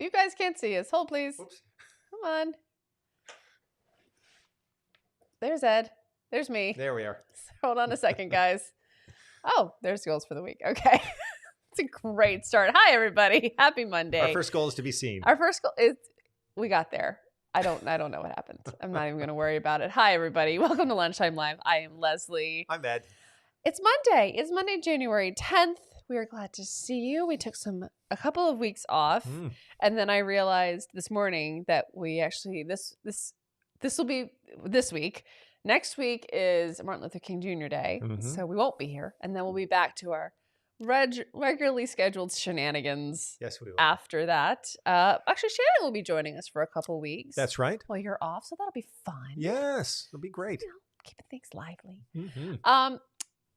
You guys can't see us. Hold, please. Oops. Come on. There's Ed. There's me. There we are. Hold on a second, guys. Oh, there's goals for the week. Okay. It's a great start. Hi, everybody. Happy Monday. Our first goal is to be seen. Our first goal is we got there. I don't know what happened. I'm not even going to worry about it. Hi, everybody. Welcome to Lunchtime Live. I am Leslie. I'm Ed. It's Monday. It's Monday, January 10th. We are glad to see you. We took a couple of weeks off, and then I realized this morning that we actually this will be this week. Next week is Martin Luther King Jr. Day, so we won't be here, and then we'll be back to our regularly scheduled shenanigans. Yes, we will. After that, actually, Shannon will be joining us for a couple weeks. That's right. While you're off, so that'll be fun. Yes, it'll be great. You know, keeping things lively. Mm-hmm.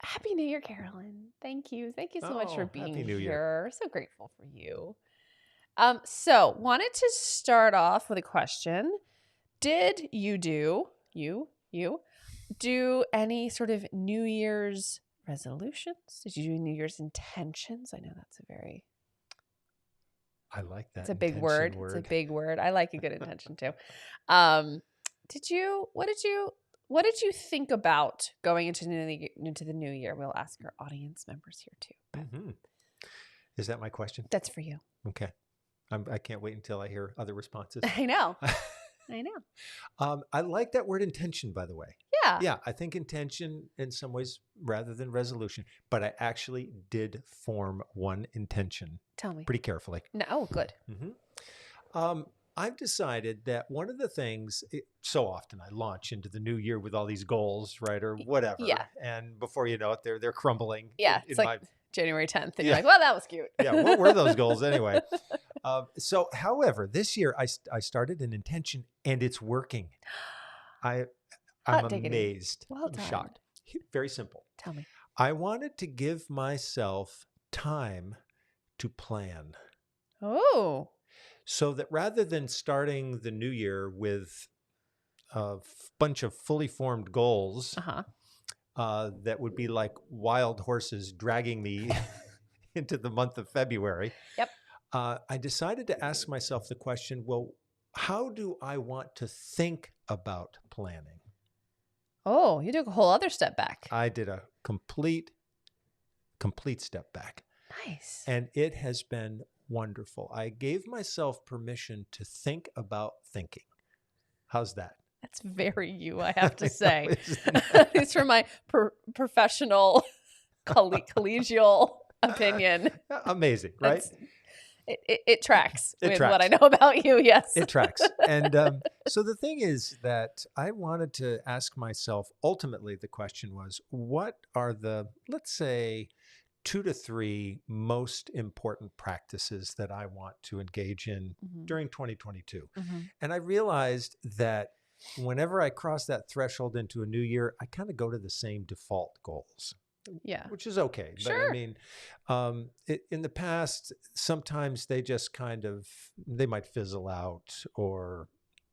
Happy New Year, Carolyn. Thank you. Thank you so much for being Happy New here. Year. We're so grateful for you. So wanted to start off with a question. Did you do any sort of New Year's resolutions? Did you do New Year's intentions? I know that's a very... I like that. It's a big word. It's a big word. I like a good intention too. What did you think about going into the new year? We'll ask our audience members here too. Mm-hmm. Is that my question? That's for you. Okay. I can't wait until I hear other responses. I know. I know. I like that word intention, by the way. Yeah. Yeah. I think intention in some ways rather than resolution, but I actually did form one intention. Tell me. Pretty carefully. No. Oh, good. Mm-hmm. I've decided that one of the things, so often I launch into the new year with all these goals, right, or whatever. Yeah. And before you know it, they're crumbling. Yeah. It's like January 10th. And you're like, well, that was cute. Yeah. What were those goals anyway? However, this year I started an intention and it's working. I'm amazed. Well done. I'm shocked. Very simple. Tell me. I wanted to give myself time to plan. Oh. So that rather than starting the new year with a bunch of fully formed goals that would be like wild horses dragging me into the month of February, I decided to ask myself the question, well, how do I want to think about planning? Oh, you took a whole other step back. I did a complete step back. Nice. And it has been wonderful. I gave myself permission to think about thinking. How's that? That's very you, I have to say. It's from my professional, collegial opinion. Amazing, right? It tracks with tracks. What I know about you, yes. It tracks. And so the thing is that I wanted to ask myself, ultimately the question was, what are the, let's say, 2 to 3 most important practices that I want to engage in during 2022. And I realized that whenever I cross that threshold into a new year, I kind of go to the same default goals. Yeah. Which is okay. But sure. I mean, in the past, sometimes they just they might fizzle out or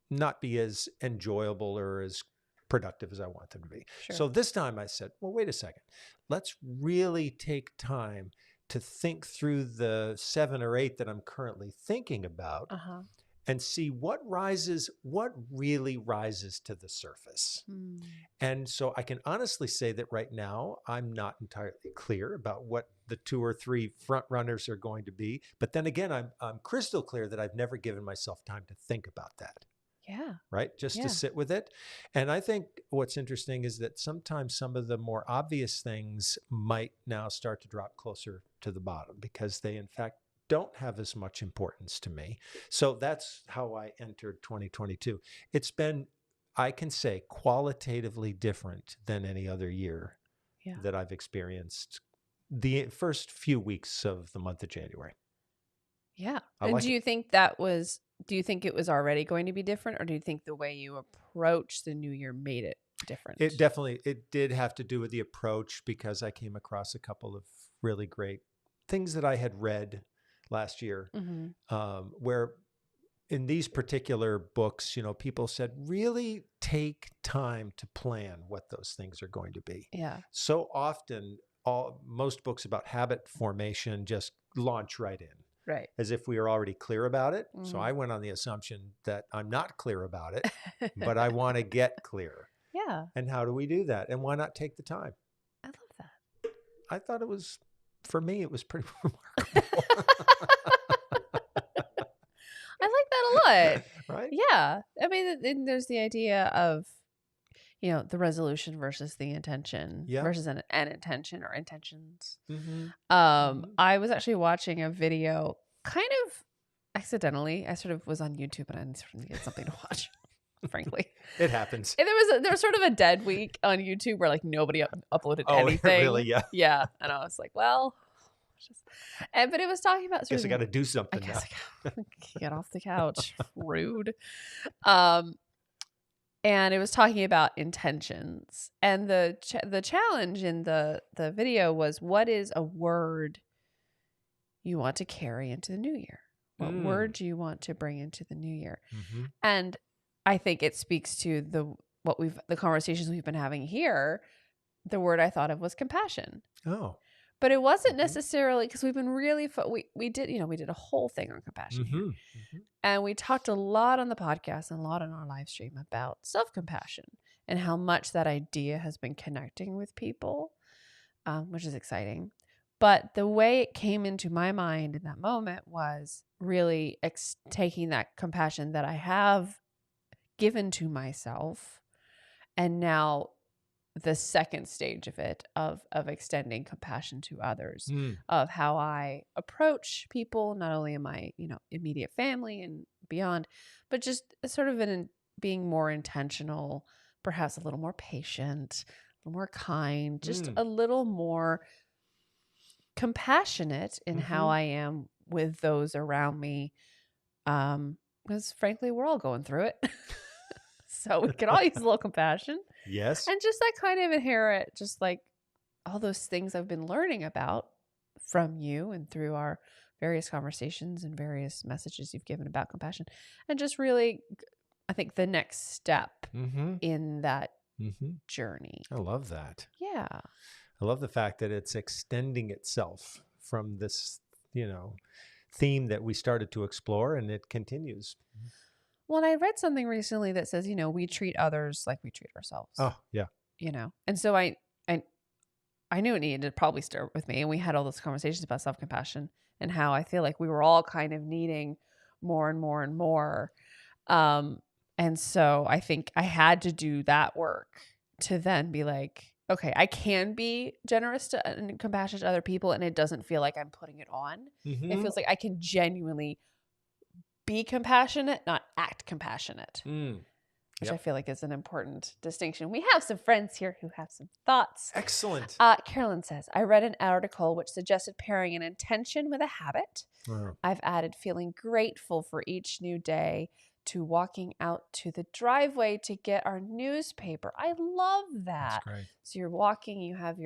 not be as enjoyable or as productive as I want them to be. Sure. So this time I said, well, wait a second. Let's really take time to think through the 7 or 8 that I'm currently thinking about and see what really rises to the surface. And so I can honestly say that right now, I'm not entirely clear about what the 2 or 3 front runners are going to be. But then again, I'm crystal clear that I've never given myself time to think about that. Yeah. Right? Just to sit with it. And I think what's interesting is that sometimes some of the more obvious things might now start to drop closer to the bottom because they, in fact, don't have as much importance to me. So that's how I entered 2022. It's been, I can say, qualitatively different than any other year that I've experienced the first few weeks of the month of January. Yeah. And do you think it was already going to be different, or do you think the way you approached the new year made it different? It did have to do with the approach because I came across a couple of really great things that I had read last year, where in these particular books, people said, really take time to plan what those things are going to be. Yeah. So often, most books about habit formation just launch right in. Right. as if we are already clear about it. So I went on the assumption that I'm not clear about it, but I want to get clear. Yeah. And how do we do that? And why not take the time? I love that. I thought it was, for me, it was pretty remarkable. I like that a lot. Right? Yeah. I mean, then there's the idea of, the resolution versus the intention versus an intention or intentions. I was actually watching a video kind of accidentally. I sort of was on YouTube and I sort of needed something to watch, frankly. It happens. And there was sort of a dead week on YouTube where like nobody uploaded anything. Really? Yeah. Yeah. And I was like, well, but it was talking about I guess I got to do something I now. guess I gotta get off the couch. Rude. And it was talking about intentions. And the challenge in the video was, what is a word you want to carry into the new year? What word do you want to bring into the new year? And I think it speaks to the conversations we've been having here. The word I thought of was compassion. Oh. But it wasn't necessarily, because we've been really we did a whole thing on compassion here. And we talked a lot on the podcast and a lot on our live stream about self-compassion and how much that idea has been connecting with people, which is exciting. But the way it came into my mind in that moment was really taking that compassion that I have given to myself, and now the second stage of it, of extending compassion to others, of how I approach people, not only in my immediate family and beyond, but just sort of being more intentional, perhaps a little more patient, a little more kind, just a little more compassionate in how I am with those around me, because frankly we're all going through it. So we could all use a little compassion. Yes. And just that kind of inherent, just like all those things I've been learning about from you and through our various conversations and various messages you've given about compassion. And just really, I think the next step in that journey. I love that. Yeah. I love the fact that it's extending itself from this, theme that we started to explore, and it continues. Well, and I read something recently that says, we treat others like we treat ourselves. Oh, yeah. And so I knew it needed to probably start with me. And we had all those conversations about self-compassion and how I feel like we were all kind of needing more and more and more. And so I think I had to do that work to then be like, okay, I can be generous and compassionate to other people, and it doesn't feel like I'm putting it on. It feels like I can genuinely be compassionate, not act compassionate, which I feel like is an important distinction. We have some friends here who have some thoughts. Excellent. Carolyn says, I read an article which suggested pairing an intention with a habit. I've added feeling grateful for each new day to walking out to the driveway to get our newspaper. I love that. That's great. So you're walking, you have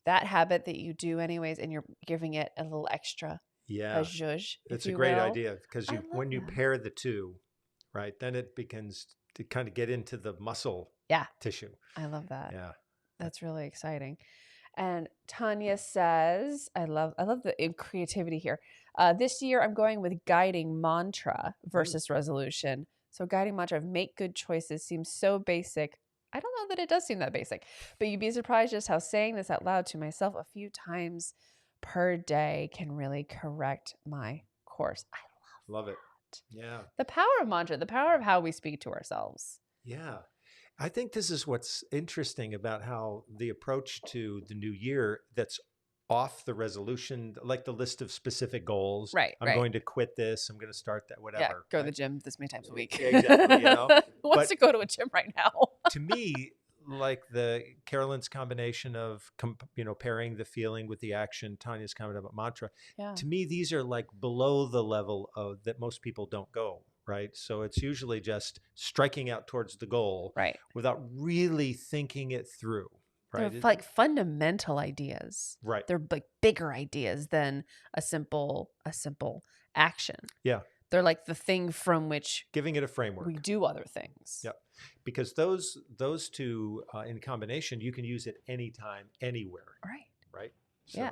that habit that you do anyways, and you're giving it a little extra. Yeah, zhuzh, it's a great idea, because when you pair the two, right, then it begins to kind of get into the muscle tissue. I love that. Yeah, that's really exciting. And Tanya says, I love the creativity here. This year I'm going with guiding mantra versus resolution. So guiding mantra of make good choices seems so basic. I don't know that it does seem that basic, but you'd be surprised just how saying this out loud to myself a few times per day can really correct my course. I love it. Yeah. The power of mantra, the power of how we speak to ourselves. Yeah. I think this is what's interesting about how the approach to the new year that's off the resolution, like the list of specific goals. Right. I'm going to quit this. I'm going to start that, whatever. Yeah, go to the gym this many times a week. Exactly. Who wants to go to a gym right now? To me, like Carolyn's combination of, pairing the feeling with the action, Tanya's comment about mantra. Yeah. To me, these are like below the level of that most people don't go. Right. So it's usually just striking out towards the goal, right, without really thinking it through. Right. They're like fundamental ideas. Right. They're like bigger ideas than a simple action. Yeah. They're like the thing from which giving it a framework. We do other things. Yep. Because those two in combination, you can use it anytime, anywhere. Right. Right. So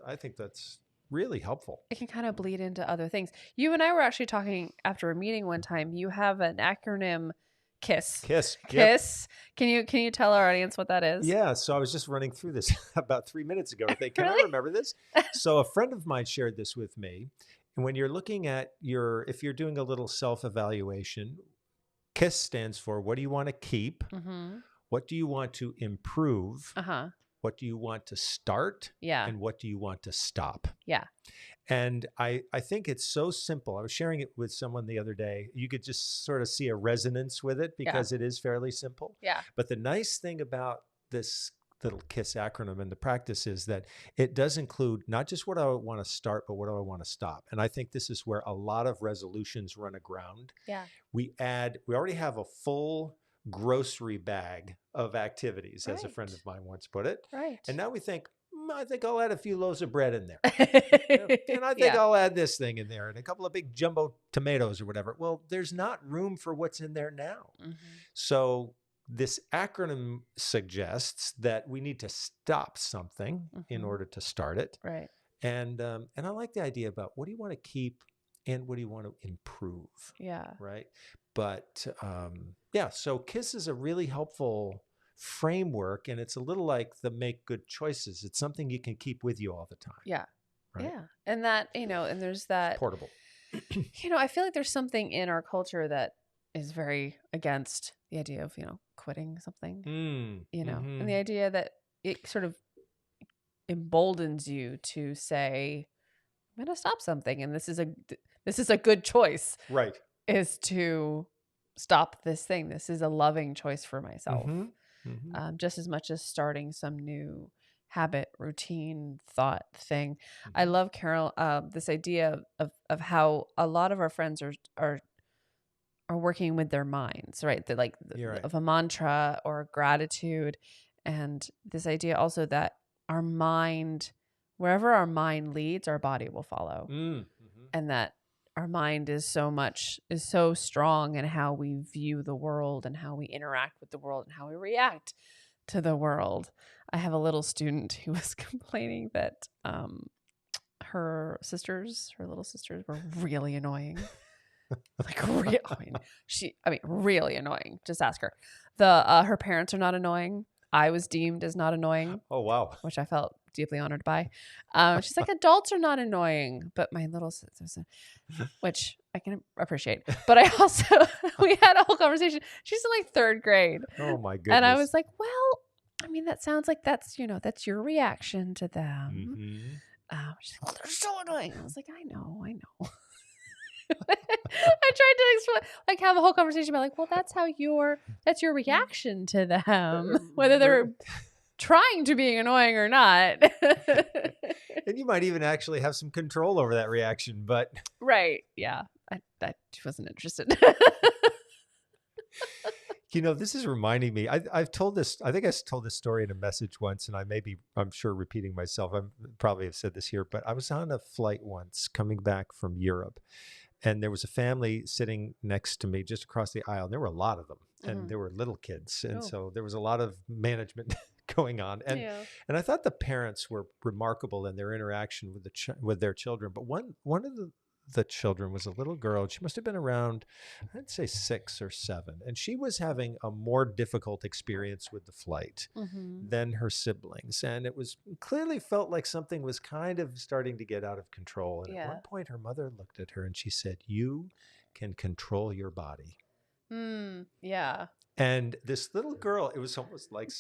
I think that's really helpful. It can kind of bleed into other things. You and I were actually talking after a meeting one time. You have an acronym KISS. KISS. KISS. Yep. Can you tell our audience what that is? Yeah. So I was just running through this about 3 minutes ago. I think, can Really? I remember this? So a friend of mine shared this with me. And when you're looking at if you're doing a little self-evaluation, KISS stands for what do you want to keep? Mm-hmm. What do you want to improve? Uh-huh. What do you want to start? Yeah. And what do you want to stop? Yeah. And I think it's so simple. I was sharing it with someone the other day. You could just sort of see a resonance with it because it is fairly simple. Yeah. But the nice thing about this little KISS acronym and the practice is that it does include not just what I want to start, but what do I want to stop. And I think this is where a lot of resolutions run aground. Yeah. We already have a full grocery bag of activities, as a friend of mine once put it. Right. And now we think, I think I'll add a few loaves of bread in there. And I think I'll add this thing in there and a couple of big jumbo tomatoes or whatever. Well, there's not room for what's in there now. Mm-hmm. So this acronym suggests that we need to stop something in order to start it. Right. And I like the idea about what do you want to keep and what do you want to improve? Yeah. Right. But so KISS is a really helpful framework, and it's a little like the make good choices. It's something you can keep with you all the time. Yeah. Right? Yeah. And that, and there's that portable. I feel like there's something in our culture that is very against the idea of, quitting something, and the idea that it sort of emboldens you to say, I'm going to stop something. And this is a good choice. Right. Is to stop this thing. This is a loving choice for myself. Just as much as starting some new habit, routine, thought thing. I love, Carol, this idea of how a lot of our friends are working with their minds, right? They're like of a mantra or gratitude. And this idea also that our mind, wherever our mind leads, our body will follow. And that our mind is so strong in how we view the world and how we interact with the world and how we react to the world. I have a little student who was complaining that her little sisters were really annoying. Really annoying. Just ask her. Her parents are not annoying. I was deemed as not annoying. Oh, wow. Which I felt deeply honored by. She's like, adults are not annoying, but my little sister, which I can appreciate. But I also, we had a whole conversation. She's in like 3rd grade. Oh my goodness. And I was like, well, that sounds like that's your reaction to them. She's like, well, they're so annoying. I was like, I know. I tried to explain, have a whole conversation about well, that's your reaction to them, whether they're trying to be annoying or not. And you might even actually have some control over that reaction, but right, yeah, I wasn't interested. This is reminding me. I've told this. I think I told this story in a message once, and I'm sure repeating myself. I probably have said this here, but I was on a flight once coming back from Europe. And there was a family sitting next to me just across the aisle. There were a lot of them, and there were little kids. And so there was a lot of management going on. And I thought the parents were remarkable in their interaction with their children. But one of the children was a little girl. She must have been around, I'd say 6 or 7. And she was having a more difficult experience with the flight than her siblings. And it clearly felt like something was kind of starting to get out of control. And at one point, her mother looked at her and she said, "You can control your body." Yeah. And this little girl, it was almost like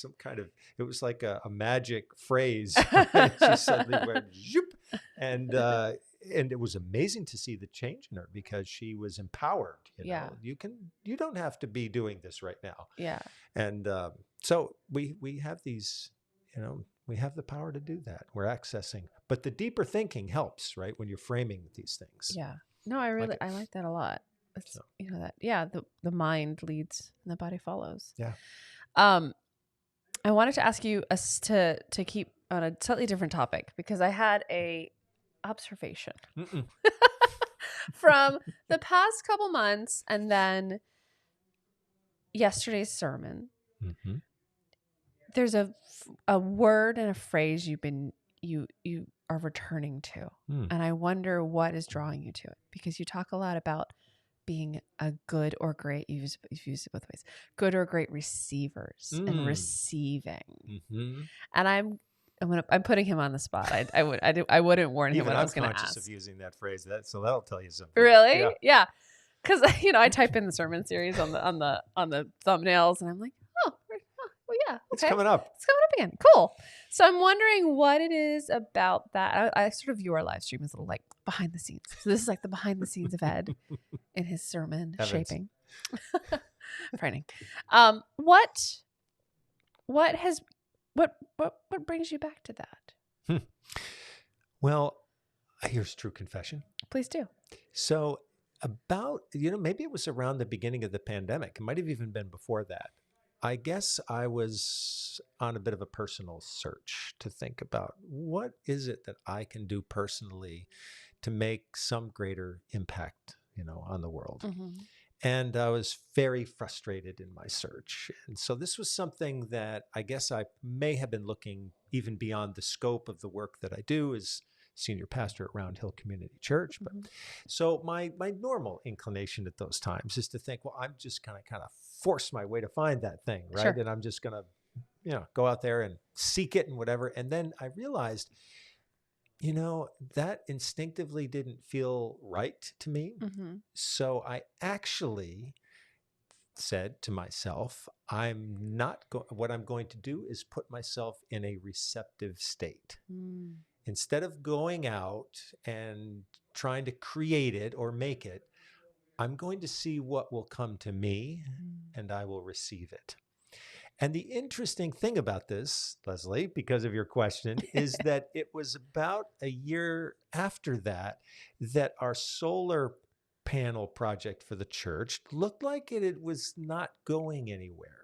it was like a magic phrase. She suddenly went, zoop, and it was amazing to see the change in her because she was empowered. You don't have to be doing this right now. Yeah. And so we have these, we have the power to do that. We're accessing, but the deeper thinking helps, right? When you're framing these things. Yeah. No, I like that a lot. It's, the mind leads and the body follows. Yeah. I wanted to ask you to keep on a slightly different topic because I had a observation from the past couple months and then yesterday's sermon. There's a word and a phrase you are returning to. And I wonder what is drawing you to it, because you talk a lot about being a good or great, you've used it both ways, good or great receivers and receiving. And I'm putting him on the spot. I wouldn't warn him what I was going to ask. I'm conscious of using that phrase, so that'll tell you something. Really? Yeah. Because I type in the sermon series on the thumbnails, and I'm like, well, yeah, okay. It's coming up again. Cool. So I'm wondering what it is about that. I sort of view our live stream as a little like behind the scenes. So this is like the behind the scenes of Ed in his sermon shaping. Frightening. What brings you back to that? Well, here's true confession. Please do. So about, maybe it was around the beginning of the pandemic. It might have even been before that. I guess I was on a bit of a personal search to think about what is it that I can do personally to make some greater impact, on the world. And I was very frustrated in my search. And so this was something that I guess I may have been looking even beyond the scope of the work that I do as senior pastor at Round Hill Community Church. But so my normal inclination at those times is to think, well, I'm just going to kind of force my way to find that thing, right? Sure. And I'm just going to, go out there and seek it and whatever. And then I realized, that instinctively didn't feel right to me. So I actually said to myself, what I'm going to do is put myself in a receptive state. Instead of going out and trying to create it or make it, I'm going to see what will come to me and I will receive it. And the interesting thing about this, Leslie, because of your question, is that it was about a year after that our solar panel project for the church looked like it was not going anywhere.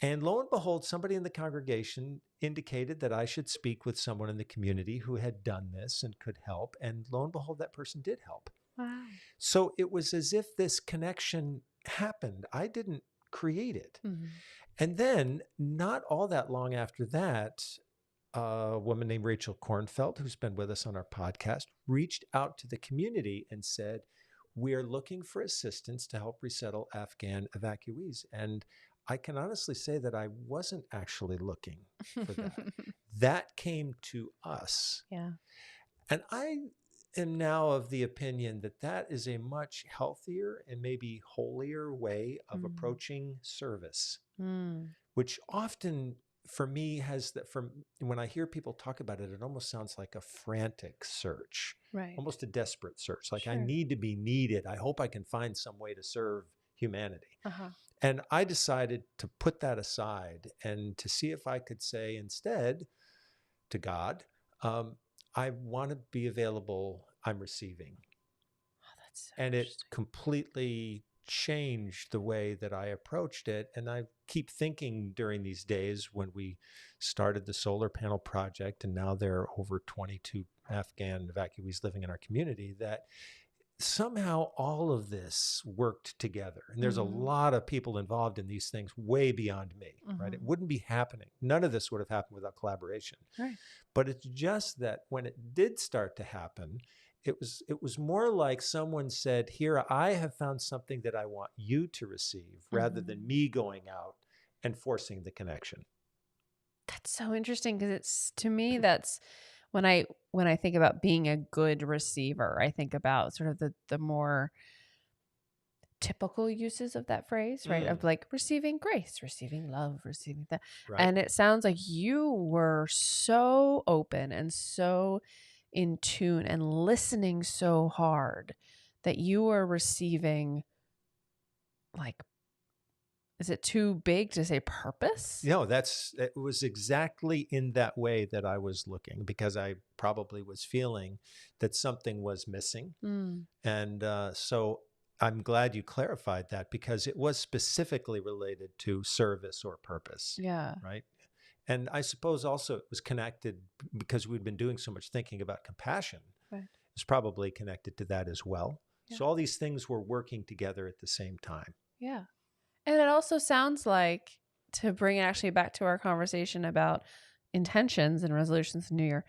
And lo and behold, somebody in the congregation indicated that I should speak with someone in the community who had done this and could help. And lo and behold, that person did help. Wow. So it was as if this connection happened. I didn't create it. And then not all that long after that, a woman named Rachel Kornfeld, who's been with us on our podcast, reached out to the community and said, we are looking for assistance to help resettle Afghan evacuees. And I can honestly say that I wasn't actually looking for that. That came to us. Yeah. And I am now of the opinion that is a much healthier and maybe holier way of approaching service, which often for me when I hear people talk about it, it almost sounds like a frantic search, right? Almost a desperate search. Like, sure. I need to be needed. I hope I can find some way to serve humanity. And I decided to put that aside and to see if I could say instead to God, I want to be available. I'm receiving. Oh, that's so and it completely changed the way that I approached it. And I keep thinking during these days when we started the solar panel project, and now there are over 22 Afghan evacuees living in our community, that somehow all of this worked together. And there's a lot of people involved in these things way beyond me, right? It wouldn't be happening. None of this would have happened without collaboration. Right. But it's just that when it did start to happen, it was more like someone said, here, I have found something that I want you to receive, rather than me going out and forcing the connection. That's so interesting, because to me, that's when I think about being a good receiver, I think about sort of the more typical uses of that phrase, right? Of like receiving grace, receiving love, receiving that. Right. And it sounds like you were so open and so in tune and listening so hard that you were receiving, like, is it too big to say purpose? No, it was exactly in that way that I was looking, because I probably was feeling that something was missing. And so I'm glad you clarified that, because it was specifically related to service or purpose. Yeah. Right. And I suppose also it was connected because we'd been doing so much thinking about compassion. Right. It's probably connected to that as well. Yeah. So all these things were working together at the same time. Yeah. And it also sounds like, to bring it actually back to our conversation about intentions and resolutions in New Year,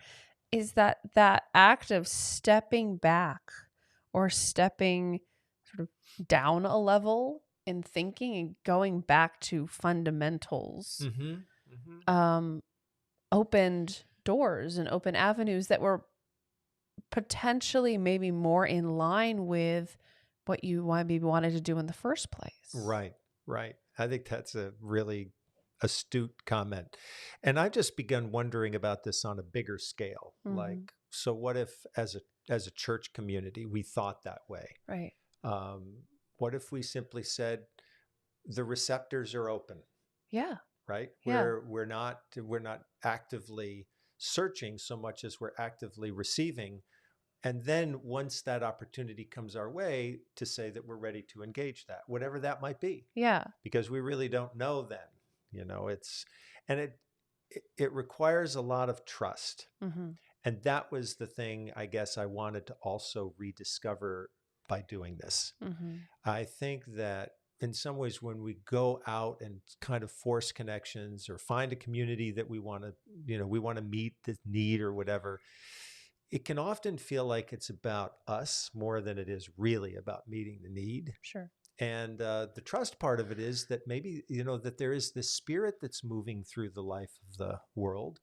is that act of stepping back or stepping sort of down a level in thinking and going back to fundamentals opened doors and open avenues that were potentially maybe more in line with what you maybe wanted to do in the first place. Right. I think that's a really astute comment. And I've just begun wondering about this on a bigger scale. Like, so what if as a church community, we thought that way? Right. What if we simply said the receptors are open? Yeah. Right. Yeah. We're not actively searching so much as we're actively receiving. And then once that opportunity comes our way, to say that we're ready to engage that, whatever that might be. Yeah. Because we really don't know then, it requires a lot of trust. And that was the thing, I guess, I wanted to also rediscover by doing this. I think that in some ways, when we go out and kind of force connections or find a community that we want to meet the need or whatever, it can often feel like it's about us more than it is really about meeting the need. Sure. And the trust part of it is that maybe, that there is this spirit that's moving through the life of the world,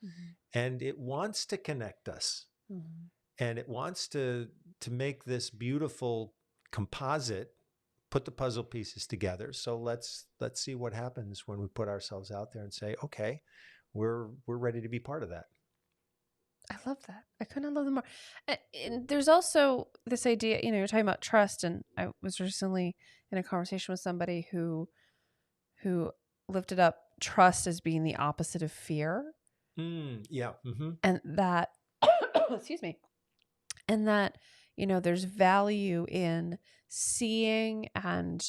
and it wants to connect us, and it wants to make this beautiful composite, put the puzzle pieces together. So let's see what happens when we put ourselves out there and say, okay, we're ready to be part of that. I love that. I couldn't love them more. And there's also this idea, you're talking about trust, and I was recently in a conversation with somebody who lifted up trust as being the opposite of fear. Yeah. And that, excuse me, and that, there's value in seeing and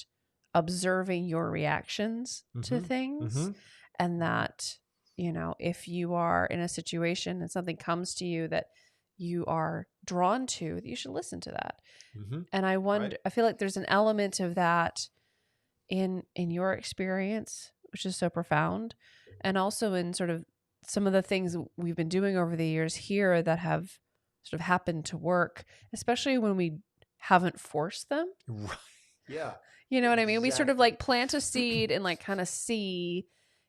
observing your reactions to things, and that, if you are in a situation and something comes to you that you are drawn to, that you should listen to that. And I wonder, right. I feel like there's an element of that in your experience, which is so profound, and also in sort of some of the things we've been doing over the years here that have sort of happened to work, especially when we haven't forced them. Right. Yeah. You know what I mean? We sort of like plant a seed and like kind of see,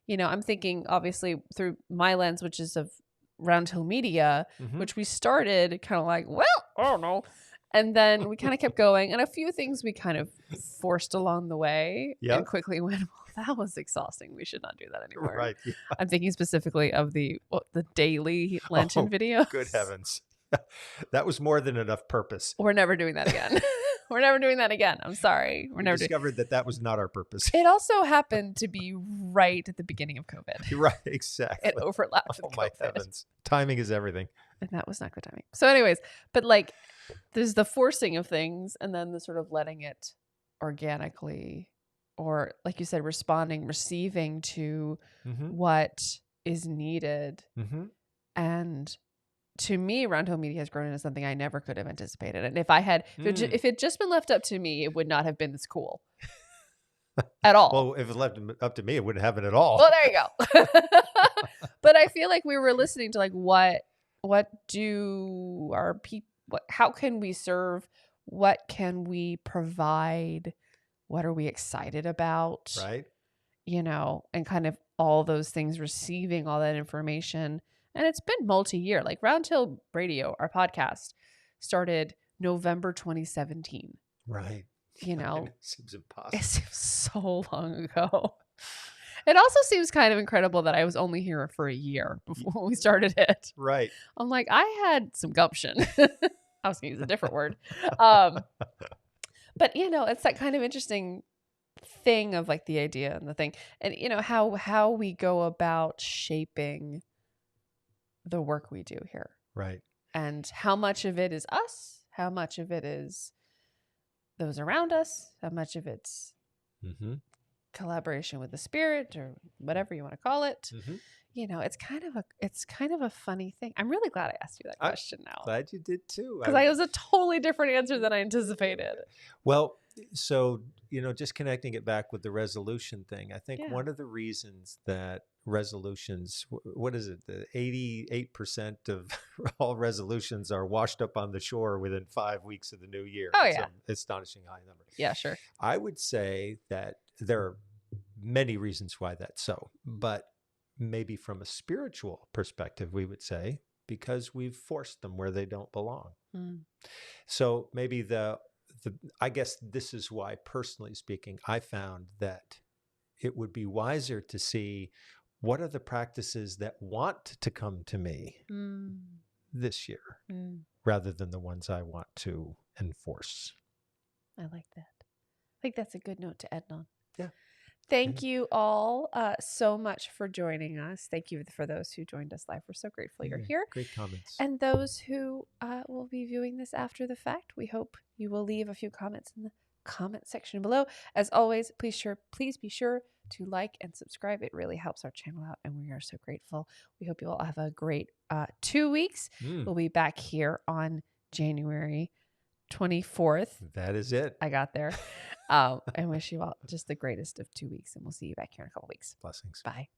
I'm thinking obviously through my lens, which is of Round Hill Media, which we started kind of like, well, I don't know. And then we kind of kept going, and a few things we kind of forced along the way and quickly went, well, that was exhausting. We should not do that anymore. Right. Yeah. I'm thinking specifically of the daily Lenten videos. Good heavens. That was more than enough purpose. We're never doing that again. We're never doing that again. I'm sorry. We discovered that was not our purpose. It also happened to be right at the beginning of COVID. Right, exactly. It overlapped with COVID. My heavens. Timing is everything. And that was not good timing. So anyways, but like there's the forcing of things and then the sort of letting it organically, or like you said, receiving to what is needed. And to me, Round Hill Media has grown into something I never could have anticipated. And if it had just been left up to me, it would not have been this cool at all. Well, if it left up to me, it wouldn't happen at all. Well, there you go. But I feel like we were listening to like, what do our people, how can we serve? What can we provide? What are we excited about? Right. And kind of all those things, receiving all that information. And it's been multi-year. Like Round Hill Radio, our podcast, started November 2017. Right. It seems impossible. It seems so long ago. It also seems kind of incredible that I was only here for a year before we started it. Right. I'm like, I had some gumption. I was going to use a different word. But, it's that kind of interesting thing of like the idea and the thing. And, how we go about shaping the work we do here. Right. And how much of it is us, how much of it is those around us, how much of it's collaboration with the spirit or whatever you want to call it. It's kind of a funny thing. I'm really glad I asked you that question now. Glad you did too. Because it was a totally different answer than I anticipated. Well, so, just connecting it back with the resolution thing, I think one of the reasons that resolutions, what is it? The 88% of all resolutions are washed up on the shore within 5 weeks of the new year. Oh, It's yeah. an astonishing high number. Yeah, sure. I would say that there are many reasons why that's so, but maybe from a spiritual perspective, we would say because we've forced them where they don't belong. So maybe I guess this is why, personally speaking, I found that it would be wiser to see what are the practices that want to come to me this year rather than the ones I want to enforce. I like that. I think that's a good note to end on. Yeah. Thank you all so much for joining us. Thank you for those who joined us live. We're so grateful you're here. Great comments. And those who will be viewing this after the fact, we hope you will leave a few comments in the comment section below. As always, please be sure to like and subscribe. It really helps our channel out, and we are so grateful. We hope you all have a great 2 weeks. We'll be back here on January 24th. That is it. I got there. And wish you all just the greatest of 2 weeks, and we'll see you back here in a couple weeks. Blessings. Bye.